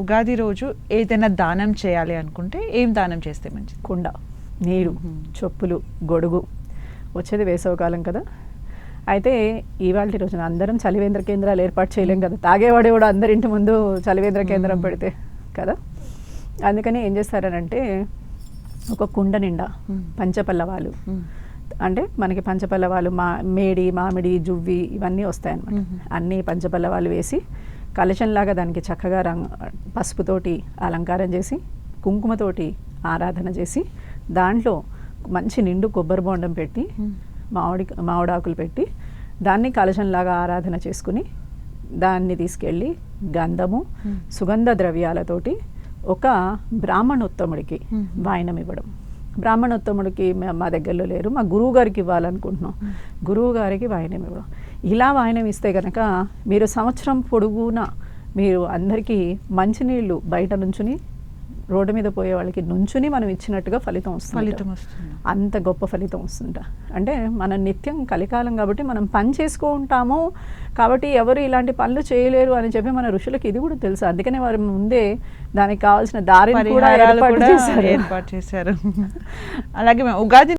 ఉగాది రోజు ఏదైనా దానం చేయాలి అనుకుంటే ఏం దానం చేస్తే మంచిది? కుండ, నీరు, చెప్పులు, గొడుగు. వచ్చేది వేసవకాలం కదా, అయితే ఇవాళ రోజున అందరం చలివేంద్ర కేంద్రాలు ఏర్పాటు చేయలేం కదా, తాగేవాడు కూడా అందరింటి ముందు చలివేంద్ర కేంద్రం పెడితే కదా. అందుకని ఏం చేస్తారనంటే ఒక కుండ నిండా పంచపల్లవాలు, అంటే మనకి పంచపల్లవాలు మేడి, మామిడి, జువ్వి ఇవన్నీ వస్తాయన్నమాట. అన్నీ పంచపల్లవాలు వేసి కలశంలాగా దానికి చక్కగా పసుపుతోటి అలంకారం చేసి, కుంకుమతోటి ఆరాధన చేసి, దాంట్లో మంచి నిండు కొబ్బరి బొండం పెట్టి, మామిడాకులు పెట్టి దాన్ని కలశంలాగా ఆరాధన చేసుకుని, దాన్ని తీసుకెళ్ళి గంధము, సుగంధ ద్రవ్యాలతోటి ఒక బ్రాహ్మణోత్తముడికి వాయనం ఇవ్వడం. బ్రాహ్మణోత్తముడికి మా దగ్గరలో లేరు, మా గురువు గారికి ఇవ్వాలనుకుంటున్నాం, గురువు గారికి వాయనం ఇవ్వడం. ఇలా వాయనం ఇస్తే కనుక మీరు సంవత్సరం పొడుగునా మీరు అందరికీ మంచినీళ్ళు బయట నుంచుని, రోడ్డు మీద పోయే వాళ్ళకి నుంచుని మనం ఇచ్చినట్టుగా ఫలితం వస్తుంది. అంత గొప్ప ఫలితం వస్తుంట. అంటే మనం నిత్యం కలికాలం కాబట్టి మనం పని చేసుకుంటాము కాబట్టి ఎవరు ఇలాంటి పనులు చేయలేరు అని చెప్పి మన ఋషులకు ఇది కూడా తెలుసు. అందుకనే వారు ముందే దానికి కావాల్సిన దారిని కూడా ఏర్పాటు చేశారు. అలాగే ఉగాది